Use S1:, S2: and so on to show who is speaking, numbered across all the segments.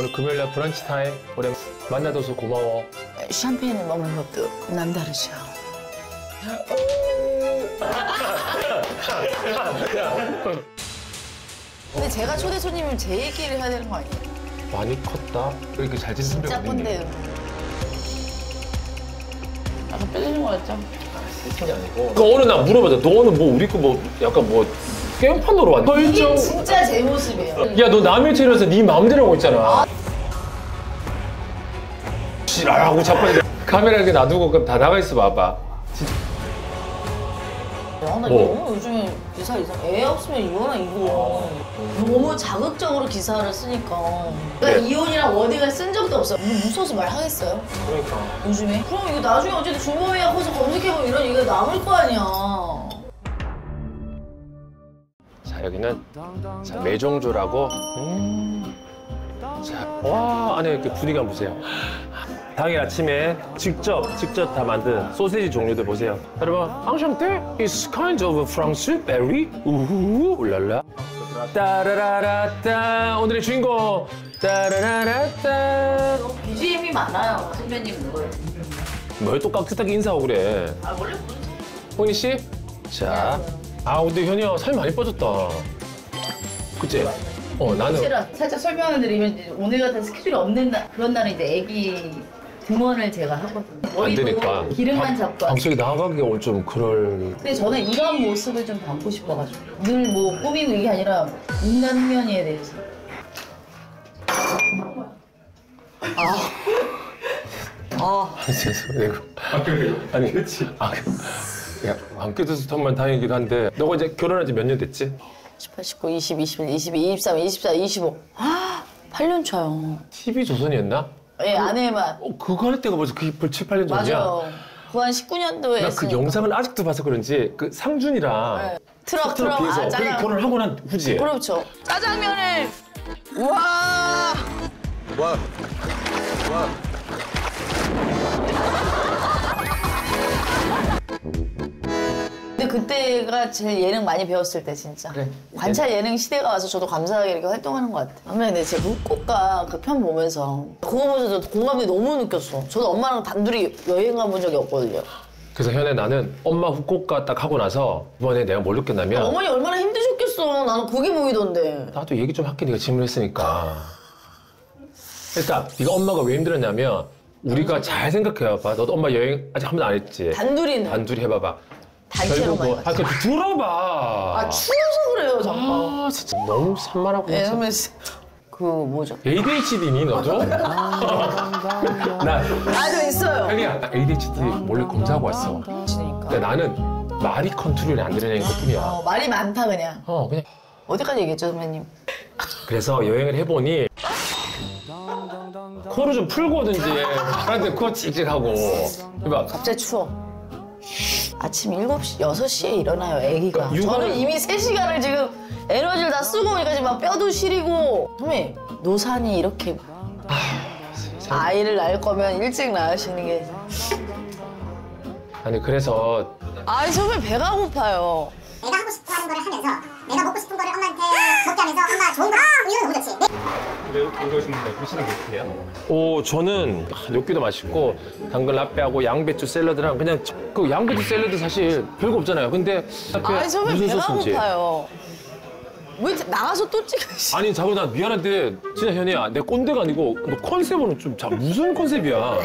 S1: 오늘 금요일날 브런치 타임. 오랜 만나줘서 고마워.
S2: 샴페인을 먹는 것도 남다르죠. 근데 제가 초대 손님이면 제 얘기를 해야 되는 거 아니에요?
S1: 많이 컸다? 왜 이렇게 잘 지내는
S2: 진짜 꼰대요. 약간 뼈지는 거 같죠?
S1: 스킨이 아니고. 그 오늘 나 물어보자. 너는 뭐 우리 거 약간 게임판 놀러 왔니?
S2: 이게 진짜 제 모습이에요.
S1: 야, 너 남의 차려서 네 마음대로 하고 있잖아. 지랄하고 자꾸 카메라 이렇게 놔두고 그럼 다 나가 있어 봐봐. 진짜.
S2: 나 너무 요즘에 기사 애 없으면 이혼아 이거. 너무 자극적으로 기사를 쓰니까. 그러니까 이혼이랑 워딩을 쓴 적도 없어요. 무서워서 말하겠어요?
S1: 그러니까.
S2: 요즘에? 그럼 이거 나중에 어쨌든 주범이야 커서 검색해보면 이런 얘기가 남을 거 아니야.
S1: 자, 여기는 자, 매종조라고. 자, 와, 안에 이렇게 분위기 한번 보세요. 당일 아침에 직접 다 만든 소세지 종류들 보세요. 여러분, 앙샹테 is kind of France berry. 우후, 울랄라. 따라라라따. 오늘의 주인공. 따라라라따.
S2: BGM이 많아요, 선배님 뭘.
S1: 뭘 또 깍듯하게 인사하고 그래.
S2: 아, 원래 모르지.
S1: 홍희 씨? 자. 아, 근데 현이야, 살이 많이 빠졌다. 그치? 나는.
S2: 사실은 살짝 설명을 드리면 이제 오늘 같은 스케줄이 없는 날, 그런 날은 이제 애기 등원을 제가 하거든요.
S1: 안 되니까.
S2: 기름만 잡고.
S1: 방송에 나가기가 오늘 좀 그럴.
S2: 근데 저는 이런 모습을 좀 담고 싶어가지고. 늘 뭐 꾸미고 이게 아니라 인간 흉연이에 대해서.
S1: 죄송해요. 아니, 그렇지. 야, 안 껴줘서 정말 다행이긴 한데. 너가 이제 결혼한 지 몇 년 됐지?
S2: 18, 19, 20, 21, 22, 23, 24, 25. 8년 차요.
S1: TV조선이었나?
S2: 예, 아내만.
S1: 그거 할 때가 벌써 그게 7, 8년 전이야?
S2: 맞아요. 그거 한 19년도에
S1: 나 그
S2: 했으니까.
S1: 영상을 아직도 봐서 그런지 그 상준이랑
S2: 네. 트럭
S1: 비해서 그게
S2: 짜장.
S1: 결혼하고 난 후지에.
S2: 그렇죠. 짜장면을 우와. 근데 그때가 제일 예능 많이 배웠을 때 진짜.
S1: 그래.
S2: 관찰 예능 시대가 와서 저도 감사하게 이렇게 활동하는 것 같아요. 근데 제 후쿠오카 그 편 보면서 그거 보면서 저 공감이 너무 느꼈어. 저도 엄마랑 단둘이 여행 가본 적이 없거든요.
S1: 그래서 현애 나는 엄마 후쿠오카 딱 하고 나서 이번에 내가 뭘 느꼈냐면
S2: 어머니 얼마나 힘드셨겠어. 나는 그게 보이던데.
S1: 나도 얘기 좀 할게 네가 질문했으니까. 일단 네가 엄마가 왜 힘들었냐면 우리가 잘 생각해봐봐. 너도 엄마 여행 아직 한 번도 안 했지?
S2: 단둘이는.
S1: 단둘이 해봐봐.
S2: 단체로 많이 갔어.
S1: 그 들어봐.
S2: 추워서 그래요, 잠깐.
S1: 진짜 너무 산만하고.
S2: 네, 선배 그 뭐죠?
S1: ADHD니 너도?
S2: 나도 있어요.
S1: 혜리야, 나 ADHD 몰래 검사하고 왔어.
S2: 지니까.
S1: 근데 나는 말이 컨트롤이 안 되는 애인 것뿐이야.
S2: 말이 많다 그냥.
S1: 그냥.
S2: 어디까지 얘기했죠, 선배님?
S1: 그래서 여행을 해보니 코를 좀 풀고 오든지 말한테 코 찍찍하고. 이봐.
S2: 갑자기 추워. 아침 7시, 6시에 일어나요, 애기가. 저는 이미 3시간을 지금 에너지를 다 쓰고 오니까 지금 막 뼈도 시리고. 선배님, 노산이 이렇게 아이를 낳을 거면 일찍 낳으시는 게.
S1: 아니 그래서
S2: 아니, 선배님 배가 고파요.
S3: 내가 하고 싶어 하는 거를 하면서 내가 먹고 싶은 거를 엄마한테 먹게 하면서 엄마 좋은 거 이건 너무 좋지.
S4: 즐거우신데 드시는 게 어때요?
S1: 저는 뇨끼도 맛있고 당근 라페하고 양배추 샐러드랑 그냥 그 양배추 샐러드 사실 별거 없잖아요. 근데
S2: 아니, 선배님
S1: 무슨
S2: 배가
S1: 소스인지.
S2: 고파요. 왜 나가서 또 찍으시?
S1: 아니 자꾸 나 미안한데 진짜 현이야 내 꼰대가 아니고 너 컨셉은 좀 무슨 컨셉이야?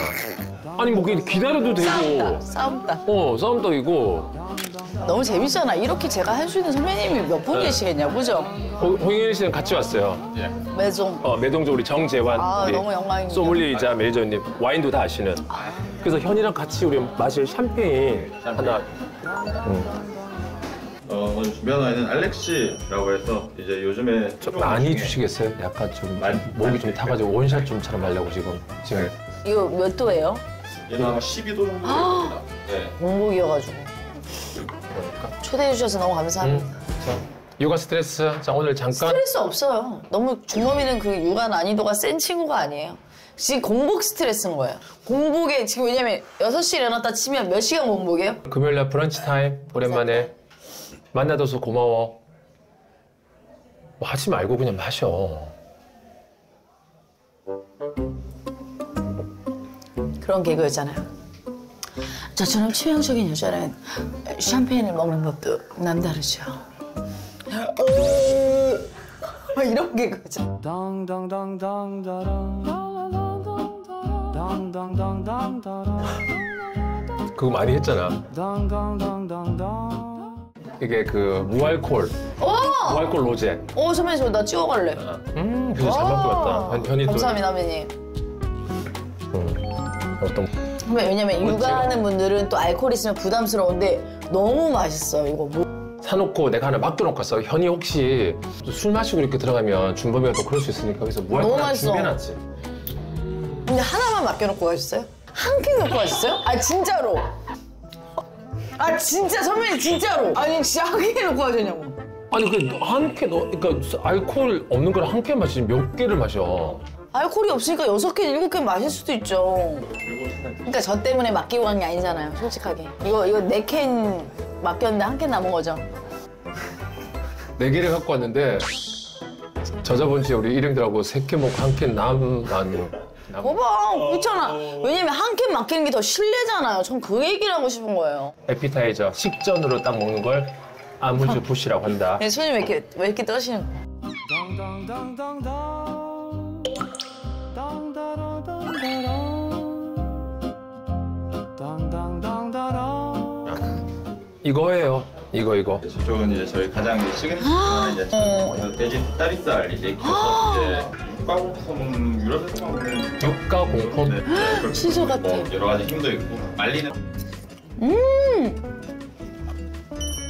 S1: 아니 뭐 그냥 기다려도 되고
S2: 싸움다.
S1: 싸움떡이고.
S2: 너무 재밌잖아. 이렇게 제가 할 수 있는 선배님이 몇 분 계시겠냐, 그죠?
S1: 홍현희 씨는 같이 왔어요.
S2: 매종.
S1: 매동조 우리 정재환 우리
S2: 너무 영광입니다.
S1: 소믈리에이자 매니저님 와인도 다 아시는. 그래서 현이랑 같이 우리 마실 샴페인 하나.
S4: 오늘 준비한 와인은 알렉시라고 해서 이제 요즘에
S1: 좀 많이 주시겠어요? 약간 좀 목이 좀 타가지고 원샷 좀처럼 하려고 지금.
S2: 이거 몇 도예요?
S4: 얘는 아마 12도 정도 됩니다. 네.
S2: 공복이어가지고. 초대해 주셔서 너무 감사합니다.
S1: 육아 스트레스. 자 오늘 잠깐.
S2: 스트레스 없어요. 너무 주범이는 그 육아 난이도가 센 친구가 아니에요. 지금 공복 스트레스인 거예요. 공복에 지금 왜냐면 6시에 일어났다 치면 몇 시간 공복이에요?
S1: 금요일날 브런치 타임 오랜만에 만나줘서 고마워. 뭐 하지 말고 그냥 마셔.
S2: 그런 개그였잖아요. 저처럼 치명적인 여자는 샴페인을 먹는 것도 남다르죠. 막 이런 개그죠.
S1: 그거 많이 했잖아. 이게 그 무알콜 무알콜 로제.
S2: 선배님 저 나 찍어갈래.
S1: 그래서 잘 만들었다 현이 또.
S2: 감사합니다, 선배님.
S1: 어떤
S2: 왜냐면 육아하는 분들은 또 알코올 있으면 부담스러운데 너무 맛있어요, 이거. 뭐.
S1: 사놓고 내가 하나 맡겨놓고 왔어. 현이 혹시 술 마시고 이렇게 들어가면 준범이가 또 그럴 수 있으니까 그래서
S2: 너무
S1: 무알콜
S2: 맛있어.
S1: 준비해놨지.
S2: 근데 하나만 맡겨놓고 가셨어요? 한 캔 놓고 가셨어요? 아 진짜로? 아 진짜 선배님 진짜로? 아니 진짜 한 캔 놓고 가셨냐고.
S1: 아니 그러니까 알코올 없는 걸 한 캔 마시지 몇 개를 마셔.
S2: 알코올이 없으니까 6캔, 7캔 마실 수도 있죠. 그러니까 저 때문에 맡기고 간 게 아니잖아요, 솔직하게. 이거 4캔 맡겼는데 한 캔 남은 거죠.
S1: 4개를 갖고 왔는데 저번 주에 우리 일행들하고 3캔 먹고 한 캔 남은.
S2: 봐봐, 그렇잖아. 왜냐면 한 캔 맡기는 게 더 실례잖아요. 전 그 얘기를 하고 싶은 거예요.
S1: 에피타이저 식전으로 딱 먹는 걸 아무주 푸시라고 한다.
S2: 네, 손이 왜 이렇게 떠시는 거야?
S1: 이거예요. 이거.
S4: 저쪽은 이제 저희 가장 이제 시그니처는 이제 돼지 다리살 이제 익혀서 이제 육가공품 유럽에서 먹는
S1: 육가 공품.
S4: 네, 그렇게
S2: 치즈 같아.
S4: 뭐 여러 가지 힘도 있고 말리는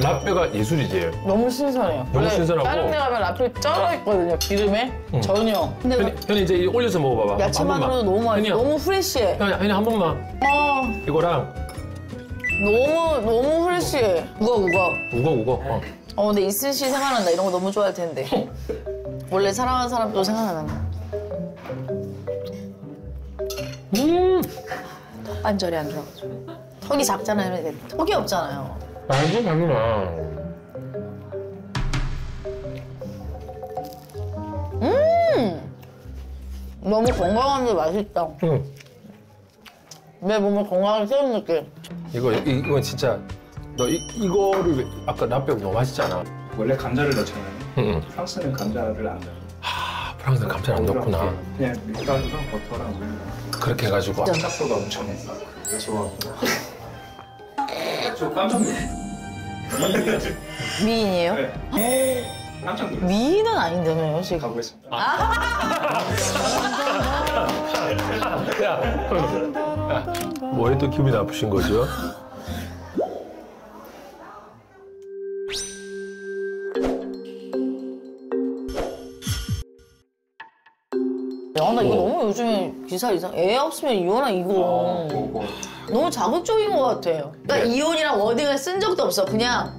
S1: 라페가 예술이지.
S2: 너무 신선해요.
S1: 너무
S2: 원래
S1: 신선하고.
S2: 다른 데 가면 라플 쩔어 있거든요, 기름에. 전혀. 근데
S1: 현이 이제 올려서 먹어봐봐.
S2: 야채만으로도 너무 맛있어.
S1: 현이야.
S2: 너무 프레쉬해.
S1: 현이 한 번만. 이거랑
S2: 너무 프레쉬해.
S1: 우거.
S2: 근데 이슬 씨 생각난다. 이런 거 너무 좋아할 텐데. 원래 사랑하는 사람도 생각나나. 턱관절이 안 좋아가지고. 턱이 작잖아요. 근데 턱이 없잖아요.
S1: 완전 달라.
S2: 너무 건강한데 맛있다. 내 몸을 건강하게 채운 느낌.
S1: 이건 진짜 너 이거를 아까 라페가 너무 맛있잖아.
S5: 원래 감자를 넣잖아요.
S1: 응.
S5: 프랑스는 감자를 안 넣어요.
S1: 프랑스는 감자를 안 넣구나.
S5: 그냥 밀가루랑 버터랑 우유랑
S1: 그렇게 해가지고.
S5: 짝도가 엄청 있어. 그래서 저 깜짝 놀랐어요. 미인이었어요.
S2: 미인이에요?
S5: 네. 깜짝 놀랐어요.
S2: 미인은 아닌데요, 지금.
S5: 가보겠습니다.
S1: 야, 뭐에 또 기분이 나쁘신 거죠?
S2: 야, 나 이거 너무 요즘에 기사 이상. 애 없으면 이혼아 이거. 너무 자극적인 것 같아요. 그러니까 이혼이랑 워딩을 쓴 적도 없어. 그냥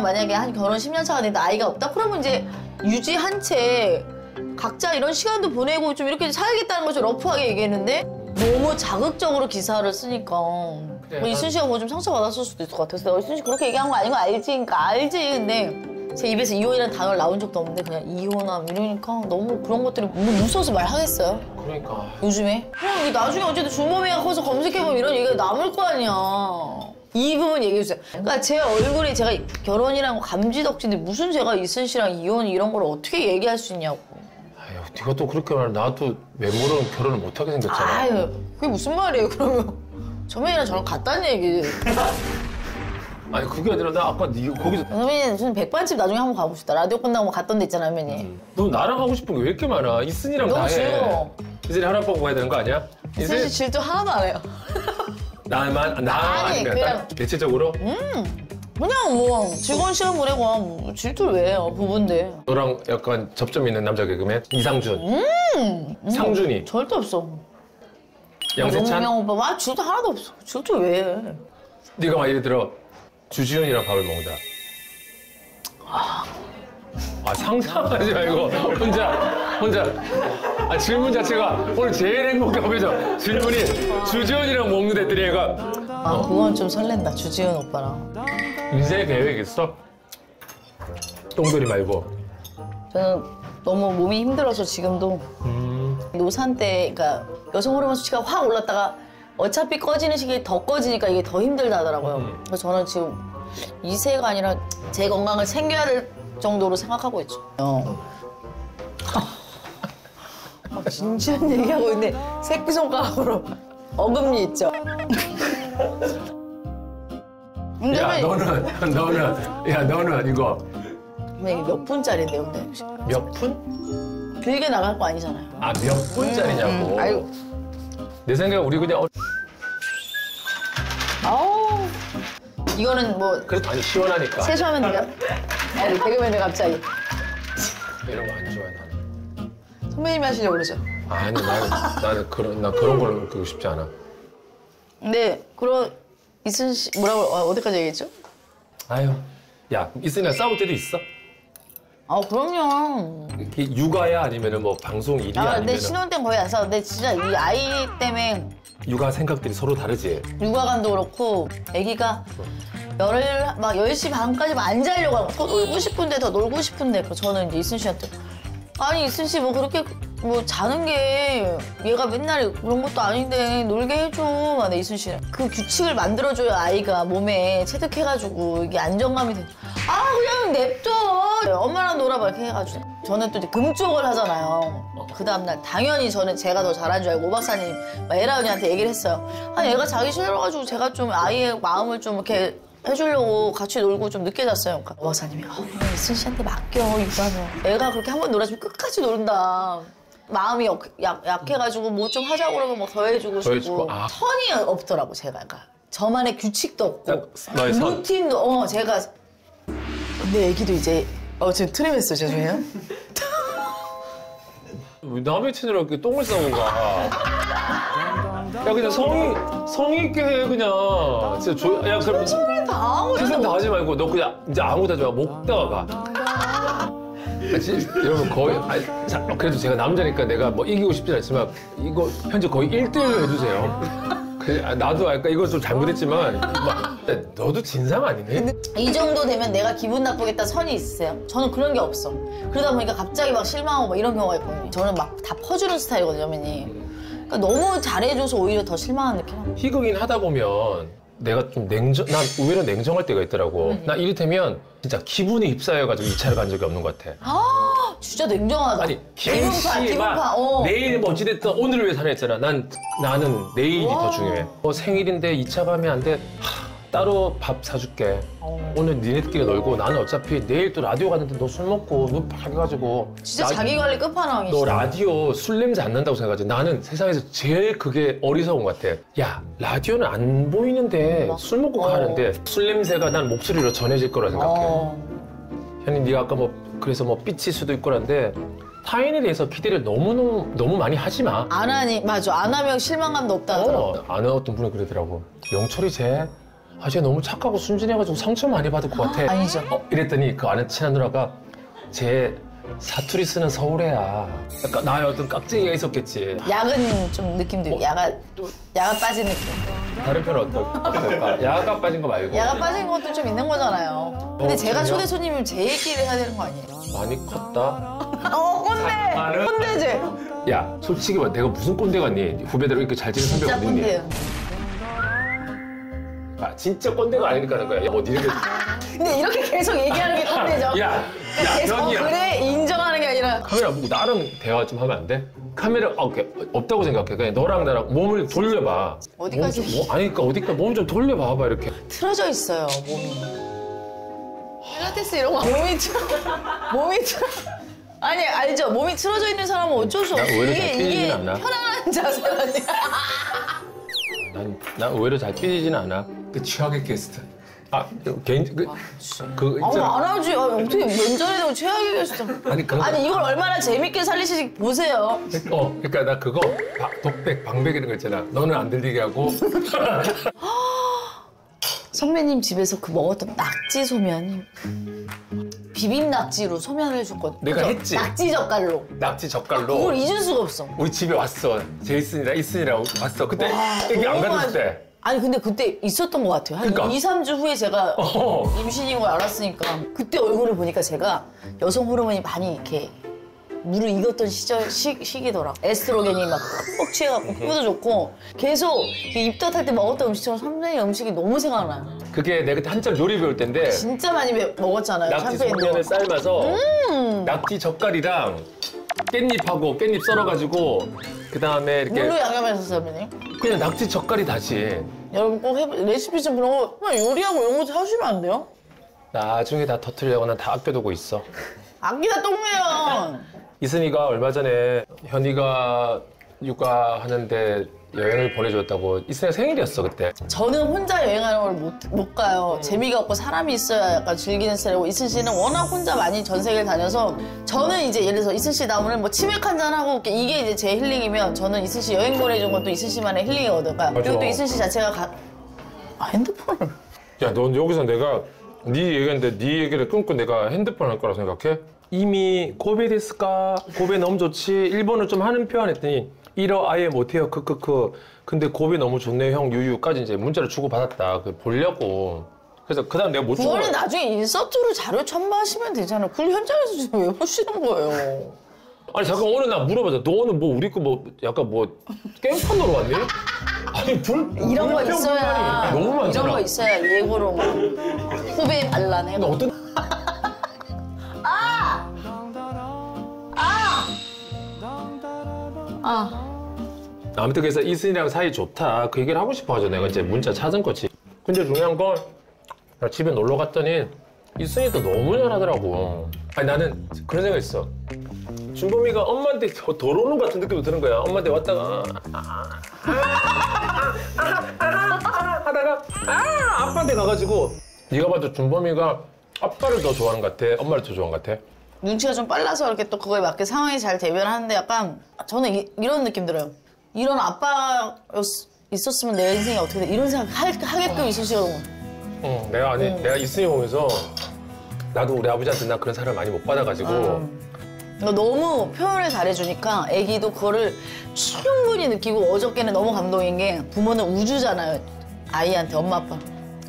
S2: 만약에 한 결혼 10년 차가 됐는데 아이가 없다? 그러면 이제 유지한 채 각자 이런 시간도 보내고 좀 이렇게 살겠다는 걸 좀 러프하게 얘기했는데 너무 자극적으로 기사를 쓰니까 뭐 이순 씨가 뭐 좀 상처받았을 수도 있을 것 같아서 내가 이순 씨 그렇게 얘기한 거 아닌 거 알지? 그러니까 알지. 근데 제 입에서 이혼이라는 단어를 나온 적도 없는데 그냥 이혼함 이러니까 너무 그런 것들이 너무 무서워서 말하겠어요?
S1: 그러니까.
S2: 요즘에? 그냥 이게 나중에 어쨌든 준범이가 커서 검색해보면 이런 얘기가 남을 거 아니야. 이 부분 얘기해주세요. 그러니까 제 얼굴이 제가 결혼이라는 거 감지덕지인데 무슨 제가 이순 씨랑 이혼 이런 걸 어떻게 얘기할 수 있냐고.
S1: 아유, 네가 또 그렇게 말해. 나도 외모로는 결혼을 못하게 생겼잖아.
S2: 아유, 그게 무슨 말이에요, 그러면. 저맨이랑 저랑 같다는 얘기.
S1: 아니 그게 아니라 나 아까 네 거기서
S2: 선배님, 저는 백반집 나중에 한번 가고 싶다. 라디오 끝나고 갔던 데 있잖아요, 선배님.
S1: 너 나랑 하고 싶은 게 왜 이렇게 많아? 이순이랑 다
S2: 너무
S1: 해.
S2: 즐거워.
S1: 이순이 하나 뽑고 가야 되는 거 아니야?
S2: 이순 씨 질투 하나도 안 해요.
S1: 나만 나
S2: 아니,
S1: 아니면
S2: 그냥-
S1: 딱 대체적으로
S2: 그냥 뭐 즐거운 시간 보내고 뭐 질투를 왜 해요, 부부인데.
S1: 너랑 약간 접점 있는 남자 개그맨 이상준, 상준이,
S2: 절대 없어.
S1: 양세찬.
S2: 영웅 오빠, 와 질투 하나도 없어. 질투 왜 해?
S1: 네가 막 예를 들어 주지훈이랑 밥을 먹는다. 상상하지 말고 혼자. 질문 자체가 오늘 제일 행복해 보이죠? 질문이 주지훈이랑 먹는 애들이 얘가
S2: 그건 좀 설렌다, 주지훈 오빠랑.
S1: 인생 계획 있어? 똥돌이 말고.
S2: 저는 너무 몸이 힘들어서 지금도 노산 때, 그러니까 여성 호르몬 수치가 확 올랐다가 어차피 꺼지는 시기에 더 꺼지니까 이게 더 힘들다 하더라고요. 그래서 저는 지금 2세가 아니라 제 건강을 챙겨야 될 정도로 생각하고 있죠. 진지한 얘기하고 있는데 새끼손가락으로 어금니 있죠.
S1: 야 너는 이거
S2: 이게 몇 분짜리인데요, 근데 혹시?
S1: 몇 분?
S2: 길게 나갈 거 아니잖아요.
S1: 아 몇 분짜리냐고.
S2: 아이고.
S1: 내 생각에 우리 그냥
S2: 아우. 이거는 뭐
S1: 그래도 아니 시원하니까.
S2: 세수하면 돼요? 아니, 개그맨들 갑자기.
S1: 이런 거 안 좋아해 나는.
S2: 선배님이 하시려고 그러죠.
S1: 아니 나는 그런 걸로 그러고 싶지 않아.
S2: 근데 이순 씨 뭐라고 어디까지 얘기했죠?
S1: 아유, 야 있으면 싸울 때도 있어?
S2: 아 그럼요.
S1: 이게 육아야 아니면은 뭐 방송 일이야
S2: 아, 내
S1: 아니면은
S2: 신혼 때는 거의 안 싸웠는데 진짜 이 아이 때문에
S1: 육아 생각들이 서로 다르지.
S2: 육아관도 그렇고 아기가 막 10시 반까지 안 자려고 하고 놀고 싶은데 더 놀고 싶은데 저는 이제 이순 씨한테 아니 이순 씨 뭐 그렇게 뭐 자는 게 얘가 맨날 그런 것도 아닌데 놀게 해줘. 막 내 이순 씨는 그 규칙을 만들어줘야 아이가 몸에 체득해가지고 이게 안정감이 돼. 아 그냥 냅둬. 엄마랑 놀아봐 이렇게 해가지고 저는 또 이제 금쪽을 하잖아요. 그 다음날 당연히 제가 더 잘한 줄 알고 오 박사님 에라 언니한테 얘기를 했어요. 아니 애가 자기 싫어가지고 제가 좀 아이의 마음을 좀 이렇게 해주려고 같이 놀고 좀 늦게 잤어요. 그러니까 오 박사님이 그냥 이순 씨한테 맡겨 육아는. 애가 그렇게 한 번 놀아주면 끝까지 노른다. 마음이 약해가지고 뭐 좀 하자고 그러면 뭐 더 해주고 싶고
S1: 아.
S2: 선이 없더라고 제가. 그러니까 저만의 규칙도 없고
S1: 너의 선.
S2: 루틴도 제가 근데 애기도 이제 지금 트림했어 죄송해요.
S1: 남의 친구랑 이렇게 똥을 싸고 가. 야 그냥 성의 있게 해 그냥. 진짜 야 그럼
S2: 당하고
S1: 최선 다하지 말고 너 그냥 이제 아무도 하지 마. 먹다가 가. 이러면 거의 그래도 제가 남자니까 내가 뭐 이기고 싶진 않지만 이거 현재 거의 1대1로 해주세요. 나도 아까 이거 좀 잘못했지만 너도 진상 아니네?
S2: 이 정도 되면 내가 기분 나쁘겠다 선이 있으세요? 저는 그런 게 없어. 그러다 보니까 갑자기 막 실망하고 막 이런 경우가 있거든요. 저는 막 다 퍼주는 스타일이거든요, 어머니. 그러니까 너무 잘해줘서 오히려 더 실망한 느낌.
S1: 희극인 하다 보면 내가 좀 난 의외로 냉정할 때가 있더라고. 나 이를테면 진짜 기분이 휩싸여가지고 이 차를 간 적이 없는 것 같아.
S2: 아 진짜 냉정하다.
S1: 아니
S2: 기분파.
S1: 내일 뭐 어찌됐든 오늘을 위해 사는 했잖아. 나는 내일이 더 중요해. 생일인데 2차 가면 안 돼. 따로 밥 사줄게. 오늘 니네끼리 놀고 나는 어차피 내일 또 라디오 가는데 너 술 먹고 눈 파개가지고
S2: 진짜 자기 관리 끝판왕이시다.
S1: 너 라디오 술 냄새 안 난다고 생각하지. 나는 세상에서 제일 그게 어리석은 것 같아. 야 라디오는 안 보이는데 술 먹고 가는데 술 냄새가 난 목소리로 전해질 거라 생각해. 현이 네가 아까 그래서 삐칠 수도 있고 그런데 타인에 대해서 기대를 너무 많이 하지 마.
S2: 안 하니 맞아. 안 하면 실망감도 없다 하더라고.
S1: 아는 어떤 분이 그러더라고. 영철이 쟤 너무 착하고 순진해가지고 상처 많이 받을 것 같아.
S2: 아니죠.
S1: 이랬더니 그 아는 친한 누나가 쟤 사투리 쓰는 서울애야. 약간 나의 어떤 깍쟁이가 있었겠지.
S2: 약은 좀 느낌도 야가 빠진 느낌.
S1: 다른 편은 어떨까? 야가 빠진 거 말고.
S2: 야가 빠진 것도 좀 있는 거잖아요. 근데 제가
S1: 그래요?
S2: 초대 손님이면 제 얘기를 해야 되는 거 아니에요?
S1: 많이 컸다.
S2: 꼰대! 꼰대지?
S1: 야 솔직히 말 내가 무슨 꼰대 같니? 후배들 이렇게 잘 지내는 선배가
S2: 진짜
S1: 어딨니?
S2: 꼰대예요.
S1: 진짜 꼰대가 아니니까 하는 거야. 뭐 니네들.
S2: 근데 이렇게 계속 얘기하는 게 꼰대죠?
S1: 야
S2: 계속
S1: 변이야.
S2: 그래 인정하는 게 아니라
S1: 카메라 보고 나랑 대화 좀 하면 안 돼? 카메라 없다고 생각해. 그냥 너랑 나랑 몸을 돌려봐.
S2: 어디까지?
S1: 아니 그러니까 어디까지 몸 좀 돌려봐봐 이렇게.
S2: 틀어져 있어요 몸이. 필라테스 이런 거 몸이 틀어. 아니 알죠? 몸이 틀어져 있는 사람은 어쩔 수 없어.
S1: 난 오히려 잘
S2: 이게
S1: 삐지진 않아.
S2: 편안한 자세라니.
S1: 난 의외로 잘 삐지진 않아.
S5: 그 최악의 게스트.
S1: 개인 있잖아.
S2: 안 하지. 어떻게 면전에 대고 최악의 게스트. 아니 이걸 얼마나 재밌게 살리실지 보세요.
S1: 그러니까 나 그거 독백, 방백 이런 거 있잖아. 너는 안 들리게 하고.
S2: 선배님 집에서 그 먹었던 낙지 소면이 비빔 낙지로 소면을 해줬거든.
S1: 내가
S2: 그죠?
S1: 했지.
S2: 낙지 젓갈로.
S1: 낙지 젓갈로.
S2: 그걸 잊을 수가 없어.
S1: 우리 집에 왔어. 제이슨이랑 이슨이랑 왔어. 그때 애기 안
S2: 너무
S1: 가졌을 때.
S2: 아니 근데 그때 있었던 것 같아요. 한
S1: 그러니까.
S2: 2, 3주 후에 제가 임신인 걸 알았으니까 그때 얼굴을 보니까 제가 여성 호르몬이 많이 이렇게 무르익었던 시기더라. 에스트로겐이 막 흠뻑 취해갖고 피부도 좋고 계속 입덧할 때 먹었던 음식처럼 선배님 음식이 너무 생각나요.
S1: 그게 내가 그때 한참 요리 배울 때인데
S2: 진짜 많이 먹었잖아요.
S1: 낙지
S2: 샴페인도.
S1: 속면을 삶아서 낙지 젓갈이랑 깻잎하고 깻잎 썰어가지고 그 다음에 이렇게
S2: 뭘로 양념하셨어요, 선배님?
S1: 그냥 낙지 젓갈이 다시
S2: 여러분 꼭 레시피 좀 그런 거 그냥 요리하고 이런 거 하시면 안 돼요?
S1: 나중에 다 터뜨리려고 난 다 아껴두고 있어.
S2: 아끼다 똥매요.
S1: 이순이가 얼마 전에 현이가 육아하는데 여행을 보내줬다고. 이순이가 생일이었어 그때.
S2: 저는 혼자 여행하는 걸 못 가요. 재미가 없고 사람이 있어야 약간 즐기는 스타일이고 이순 씨는 워낙 혼자 많이 전 세계를 다녀서 저는 이제 예를 들어서 이순 씨 나 오늘 뭐 치맥 한잔 하고 이게 이제 제 힐링이면 저는 이순 씨 여행 보내준 건 또 이순 씨만의 힐링이거든. 그리고 또 이순 씨 자체가 핸드폰을
S1: 야, 넌 여기서 내가 네 얘기했는데 네 얘기를 끊고 내가 핸드폰 할 거라 생각해? 이미 고베 데스까? 고베 너무 좋지? 일본어 좀 하는 표현 했더니 일어 아예 못해요 크크크. 근데 고베 너무 좋네요 형 유유까지 이제 문자를 주고받았다. 그 보려고. 그래서 그 다음 내가 못 주고.
S2: 그거는 나중에 인서트로 자료 첨부하시면 되잖아요. 그걸 현장에서 지금 왜 보시는 거예요?
S1: 아니 잠깐 오늘 나 물어보자. 너는 뭐 우리 거 뭐 약간 뭐 게임판 놀러 왔니? 아니
S2: 이런 거
S1: 불평
S2: 있어야
S1: 불만이 너무 많잖아.
S2: 이런 거 있어야 예고로 막 후배 반란해.
S1: 근데 어떤 아무튼 그래서 이순이랑 사이 좋다 그 얘기를 하고 싶어 가지고 내가 이제 문자 찾은 거지. 근데 중요한 건 나 집에 놀러 갔더니 이순이도 너무 잘하더라고. 아니 나는 그런 생각 있어. 준범이가 엄마한테 더러운 것 같은 느낌이 드는 거야. 엄마한테 왔다가 하다가 아빠한테 가가지고 네가 봐도 준범이가 아빠를 더 좋아하는 것 같아? 엄마를 더 좋아하는 것 같아?
S2: 눈치가 좀 빨라서 이렇게 또 그거에 맞게 상황이 잘 대변하는데 약간 저는 이런 느낌 들어요. 이런 아빠 있었으면 내 인생이 어떻게 돼? 이런 생각 하게끔 있을 시가 너무.
S1: 내가 이순이 보면서 나도 우리 아버지한테 나 그런 사랑을 많이 못 받아가지고
S2: 그러니까 너무 표현을 잘해주니까 애기도 그거를 충분히 느끼고 어저께는 너무 감동인 게 부모는 우주잖아요. 아이한테 엄마 아빠.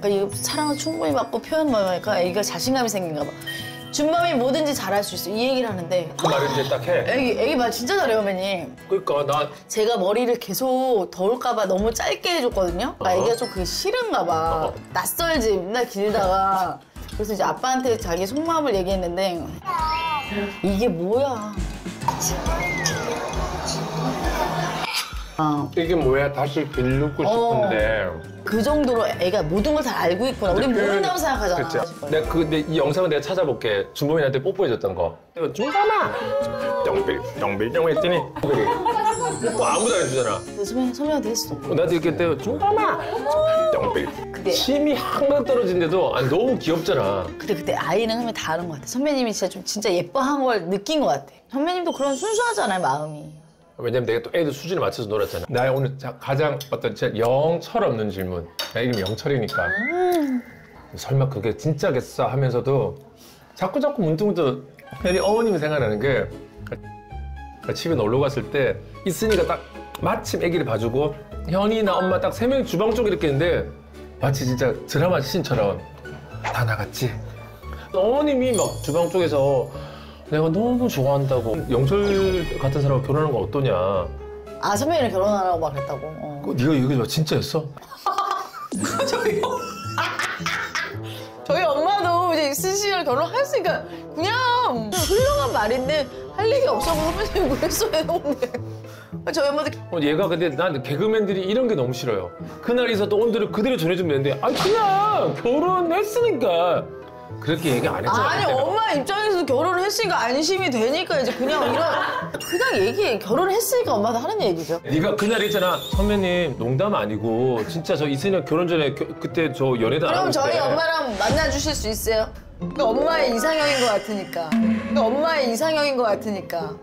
S2: 그러니까 이 사랑을 충분히 받고 표현만 하니까 애기가 자신감이 생긴가 봐. 준범이 뭐든지 잘할 수 있어. 이 얘기를 하는데
S1: 그 말을 이제 딱 해.
S2: 애기 말 진짜 잘해요, 선배님.
S1: 그러니까 나
S2: 제가 머리를 계속 더울까 봐 너무 짧게 해줬거든요. 그러니까 애기가 좀 그게 싫은가 봐. 낯설지, 맨날 길다가. 그래서 이제 아빠한테 자기 속마음을 얘기했는데 이게 뭐야.
S1: 이게 뭐야 다시 빌리고 싶은데
S2: 그 정도로 애가 모든 걸 다 알고 있구나. 우린 모른다고 생각하잖아.
S1: 그치? 내가 근데 이 영상을 내가 찾아볼게. 준범이한테 뽀뽀해줬던 거. 준범아! 영빌 했더니 뽀뽀 아무도 안 해주잖아.
S2: 선배한테 했어.
S1: 나도 이렇게 때려 준범아! 영빌. 침이 항상 떨어진데도 아니, 너무 귀엽잖아.
S2: 근데 그때 아이는 하면 다 아는 것 같아. 선배님이 진짜 예뻐한 걸 느낀 것 같아. 선배님도 그런 순수하잖아요, 마음이.
S1: 왜냐면 내가 또 애들 수준에 맞춰서 놀았잖아. 나의 오늘 가장 어떤 진짜 영철 없는 질문. 나 이름이 영철이니까. 설마 그게 진짜겠어 하면서도 자꾸 문득문득 괜히 어머님이 생각나는 게 집에 놀러 갔을 때 이순이가 딱 마침 아기를 봐주고 현이나 엄마 딱 세 명이 주방 쪽에 이렇게 있는데 마치 진짜 드라마 씬처럼 다 나갔지. 어머님이 막 주방 쪽에서 내가 너무 좋아한다고 영철 같은 사람과 결혼하는 건 어떠냐.
S2: 아, 선배님이랑 결혼하라고 막 그랬다고.
S1: 네가 얘기 봐 진짜였어?
S2: 저희 엄마도 이제 이순 씨랑 결혼했으니까 그냥 훌륭한 말인데 할 얘기 없어서 선배님이 그랬어 해놓은데 저희 엄마도
S1: 얘가 근데 난 개그맨들이 이런 게 너무 싫어요. 그날 있었던 온들을 그대로 전해주면 되는데 아니 그냥 결혼했으니까 그렇게 얘기 안 했잖아.
S2: 아니
S1: 그때는.
S2: 엄마 입장에서도 결혼을 했으니까 안심이 되니까 이제 그냥 그냥 얘기해. 결혼했으니까 엄마도 하는 얘기죠.
S1: 네가 그날 했잖아. 선배님 농담 아니고 진짜 저 이순이랑 결혼 전에 그때 저 연애도 안 하고
S2: 그럼 저희
S1: 있을 때
S2: 엄마랑 만나주실 수 있어요? 그러니까 엄마의 이상형인 것 같으니까. 그러니까 엄마의 이상형인 것 같으니까.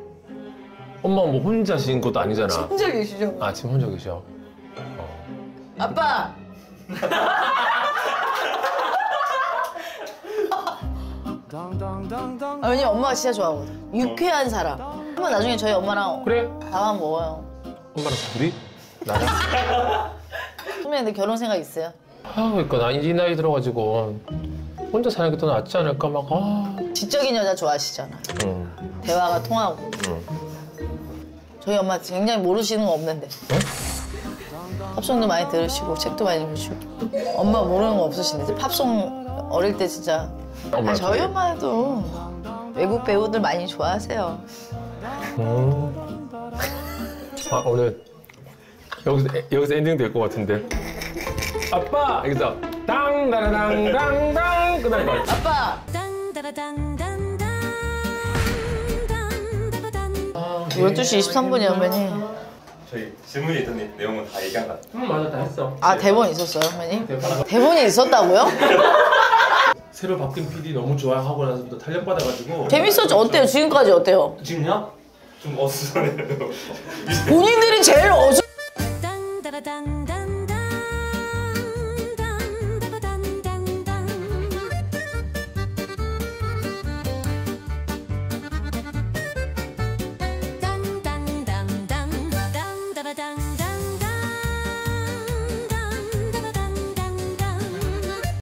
S1: 엄마 뭐 혼자신 것도 아니잖아.
S2: 혼자 계시죠?
S1: 아 지금 혼자 계셔.
S2: 아빠! 왜냐면 엄마가 진짜 좋아하거든. 유쾌한 사람. 한번 나중에 저희 엄마랑
S1: 그래?
S2: 밥만 먹어요.
S1: 엄마랑 둘이? 나랑?
S2: 선배님들 결혼 생각 있어요?
S1: 아 그러니까 난 이 나이 들어가지고 혼자 사는 게 더 낫지 않을까 막
S2: 지적인 여자 좋아하시잖아. 대화가 통하고. 저희 엄마 굉장히 모르시는 거 없는데. 팝송도 많이 들으시고 책도 많이 보시고. 엄마 모르는 거 없으신데 팝송 어릴 때 진짜. 저희 엄마도 외국 배우들 많이 좋아하세요.
S1: 오늘 여기서 엔딩 될 것 같은데. 아빠 여기서 땅다라당당당 그다음에
S2: 아빠 12시 23분이요, 선배님.
S5: 저희 질문이 있던 내용은 다 얘기한 것 같아요.
S1: 맞아 다 했어.
S2: 아, 대본 있었어요, 선배님? 대본이 있었다고요?
S1: 새로 바뀐 PD 너무 좋아하고 나서부터 탄력 받아가지고.
S2: 재밌었죠? 어때요? 지금까지 어때요?
S5: 지금요? 좀 어수선해요.
S2: 본인들이 제일 어수...
S6: 딴